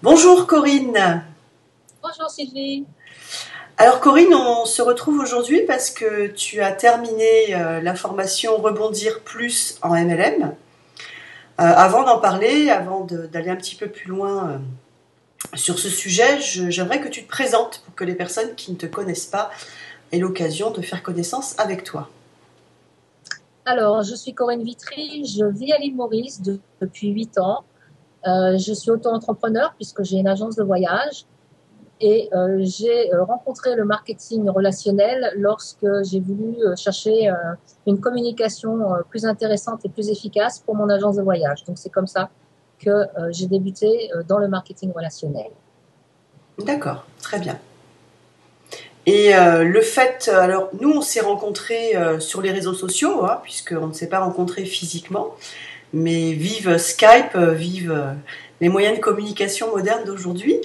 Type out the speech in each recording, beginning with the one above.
Bonjour Corinne. Bonjour Sylvie. Alors Corinne, on se retrouve aujourd'hui parce que tu as terminé la formation Rebondir plus en MLM. Avant d'en parler, d'aller un petit peu plus loin sur ce sujet, j'aimerais que tu te présentes pour que les personnes qui ne te connaissent pas aient l'occasion de faire connaissance avec toi. Alors, je suis Corinne Vitry, je vis à l'île Maurice depuis 8 ans. Je suis auto-entrepreneur puisque j'ai une agence de voyage et j'ai rencontré le marketing relationnel lorsque j'ai voulu chercher une communication plus intéressante et plus efficace pour mon agence de voyage. Donc, c'est comme ça que j'ai débuté dans le marketing relationnel. D'accord, très bien. Et le fait, alors nous on s'est rencontrés sur les réseaux sociaux, hein, puisqu'on ne s'est pas rencontrés physiquement. Mais vive Skype, vive les moyens de communication modernes d'aujourd'hui.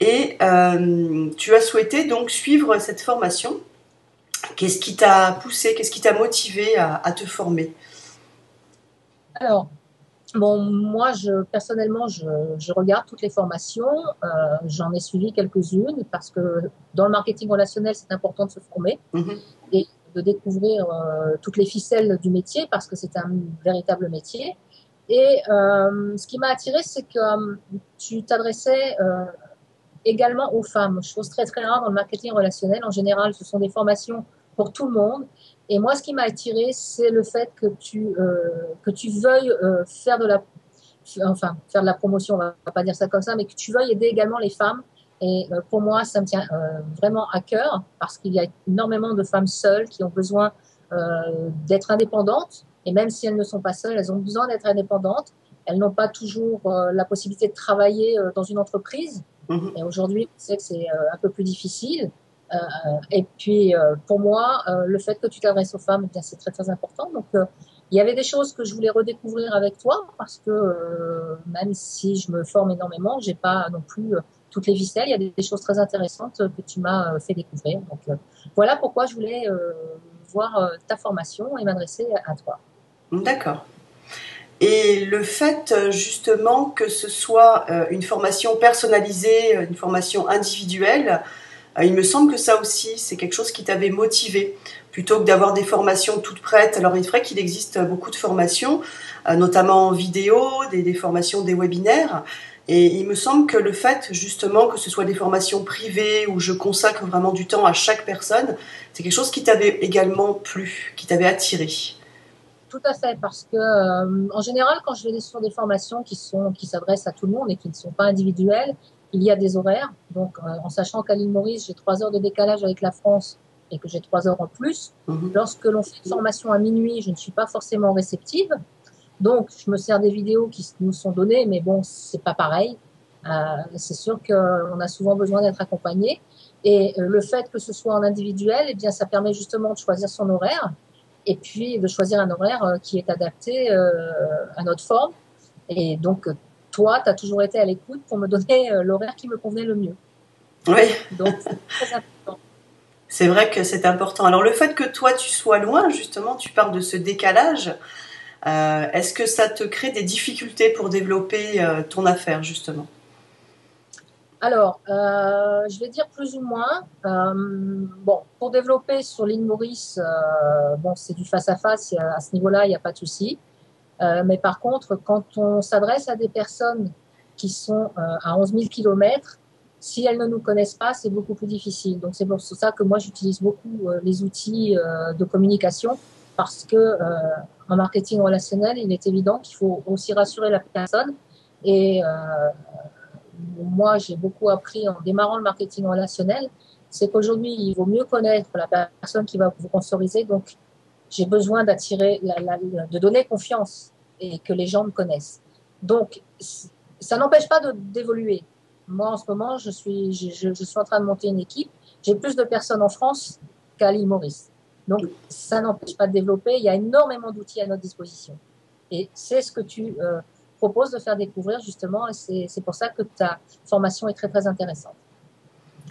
Et tu as souhaité donc suivre cette formation. Qu'est-ce qui t'a poussé, qu'est-ce qui t'a motivé à te former? Alors, bon, moi, personnellement, je regarde toutes les formations. J'en ai suivi quelques-unes parce que dans le marketing relationnel, c'est important de se former Mhm. et de découvrir toutes les ficelles du métier parce que c'est un véritable métier. Et ce qui m'a attirée, c'est que tu t'adressais également aux femmes, chose très très rare dans le marketing relationnel. En général, ce sont des formations pour tout le monde. Et moi, ce qui m'a attiré, c'est le fait que tu veuilles faire de la promotion, on va pas dire ça comme ça, mais que tu veuilles aider également les femmes. Et pour moi, ça me tient vraiment à cœur parce qu'il y a énormément de femmes seules qui ont besoin d'être indépendantes. Et même si elles ne sont pas seules, elles ont besoin d'être indépendantes. Elles n'ont pas toujours la possibilité de travailler dans une entreprise. Mhm. Et aujourd'hui, on sait que c'est un peu plus difficile. Euh, et puis, pour moi, le fait que tu t'adresses aux femmes, eh bien, c'est très, très important. Donc, il y avait des choses que je voulais redécouvrir avec toi parce que même si je me forme énormément, j'ai pas non plus toutes les ficelles. Il y a des choses très intéressantes que tu m'as fait découvrir. Donc, voilà pourquoi je voulais voir ta formation et m'adresser à toi. D'accord. Et le fait justement que ce soit une formation personnalisée, une formation individuelle, il me semble que ça aussi, c'est quelque chose qui t'avait motivé, plutôt que d'avoir des formations toutes prêtes. Alors, il est vrai qu'il existe beaucoup de formations, notamment en vidéo, des formations, des webinaires. Et il me semble que le fait, justement, que ce soit des formations privées où je consacre vraiment du temps à chaque personne, c'est quelque chose qui t'avait également plu, qui t'avait attiré. Tout à fait, parce que en général, quand je vais sur des formations qui s'adressent à tout le monde et qui ne sont pas individuelles, il y a des horaires. Donc, en sachant qu'à l'île Maurice, j'ai 3 heures de décalage avec la France et que j'ai 3 heures en plus, Mhm. lorsque l'on fait une formation à minuit, je ne suis pas forcément réceptive. Donc, je me sers des vidéos qui nous sont données, mais bon, c'est pas pareil. C'est sûr qu'on a souvent besoin d'être accompagné. Et le fait que ce soit en individuel, eh bien, ça permet justement de choisir son horaire et puis de choisir un horaire qui est adapté à notre forme. Et donc, toi, tu as toujours été à l'écoute pour me donner l'horaire qui me convenait le mieux. Oui, Donc, c'est très important. c'est vrai que c'est important. Alors, le fait que toi, tu sois loin, justement, tu parles de ce décalage. Est-ce que ça te crée des difficultés pour développer ton affaire, justement? Alors, je vais dire plus ou moins. Bon, pour développer sur l'île Maurice, bon, c'est du face à face. À ce niveau-là, il n'y a pas de souci. Mais par contre, quand on s'adresse à des personnes qui sont à 11 000 kilomètres, si elles ne nous connaissent pas, c'est beaucoup plus difficile. Donc, c'est pour ça que moi, j'utilise beaucoup les outils de communication parce que en marketing relationnel, il est évident qu'il faut aussi rassurer la personne. Et moi, j'ai beaucoup appris en démarrant le marketing relationnel, c'est qu'aujourd'hui, il vaut mieux connaître la personne qui va vous sponsoriser. Donc, j'ai besoin de donner confiance et que les gens me connaissent. Donc, ça n'empêche pas d'évoluer. Moi, en ce moment, je suis en train de monter une équipe. J'ai plus de personnes en France qu'à l'île Maurice. Donc, ça n'empêche pas de développer. Il y a énormément d'outils à notre disposition. Et c'est ce que tu proposes de faire découvrir, justement. Et c'est pour ça que ta formation est très, très intéressante.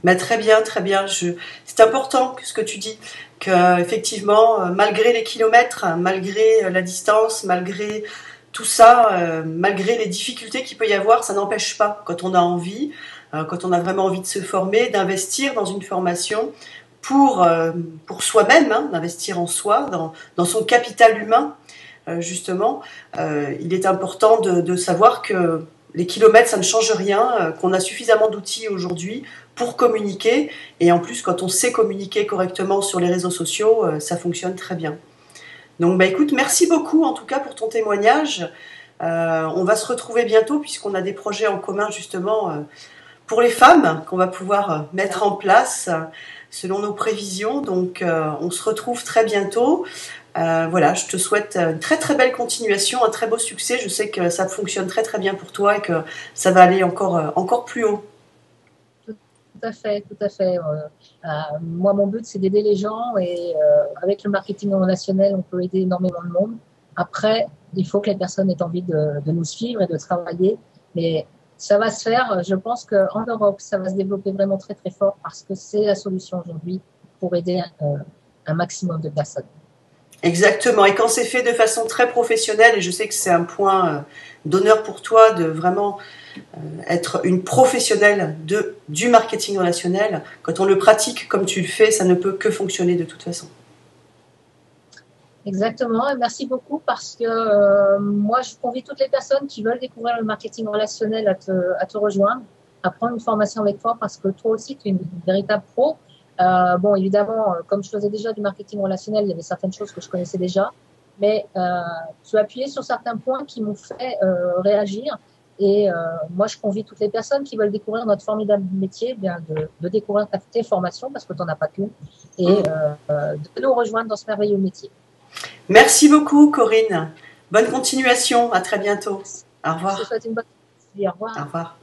Bah, très bien, très bien. C'est important que ce que tu dis, que effectivement, malgré les kilomètres, malgré la distance, malgré tout ça, malgré les difficultés qu'il peut y avoir, ça n'empêche pas, quand on a envie, quand on a vraiment envie de se former, d'investir dans une formation pour soi-même, hein, d'investir en soi, dans son capital humain, justement. Il est important de savoir que les kilomètres, ça ne change rien, qu'on a suffisamment d'outils aujourd'hui pour communiquer. Et en plus, quand on sait communiquer correctement sur les réseaux sociaux, ça fonctionne très bien. Donc, bah, écoute, merci beaucoup en tout cas pour ton témoignage. On va se retrouver bientôt puisqu'on a des projets en commun justement pour les femmes qu'on va pouvoir mettre en place selon nos prévisions. Donc, on se retrouve très bientôt. Voilà, je te souhaite une très très belle continuation, un très beau succès. Je sais que ça fonctionne très très bien pour toi et que ça va aller encore plus haut. Tout à fait, tout à fait. Moi, mon but, c'est d'aider les gens et avec le marketing relationnel, on peut aider énormément de monde. Après, il faut que les personnes aient envie de nous suivre et de travailler. Mais ça va se faire. Je pense qu'en Europe, ça va se développer vraiment très, très fort parce que c'est la solution aujourd'hui pour aider un maximum de personnes. Exactement. Et quand c'est fait de façon très professionnelle, et je sais que c'est un point d'honneur pour toi de vraiment être une professionnelle du marketing relationnel, quand on le pratique comme tu le fais, ça ne peut que fonctionner de toute façon. Exactement, et merci beaucoup parce que moi, je convie toutes les personnes qui veulent découvrir le marketing relationnel à te rejoindre, à prendre une formation avec toi parce que toi aussi, tu es une véritable pro. Bon, évidemment, comme je faisais déjà du marketing relationnel, il y avait certaines choses que je connaissais déjà, mais tu as appuyé sur certains points qui m'ont fait réagir. Et moi, je convie toutes les personnes qui veulent découvrir notre formidable métier, bien de découvrir tes formations parce que tu n'en as pas qu'une, et de nous rejoindre dans ce merveilleux métier. Merci beaucoup, Corinne. Bonne continuation. À très bientôt. Au revoir. Je te souhaite une bonne journée. Au revoir. Au revoir.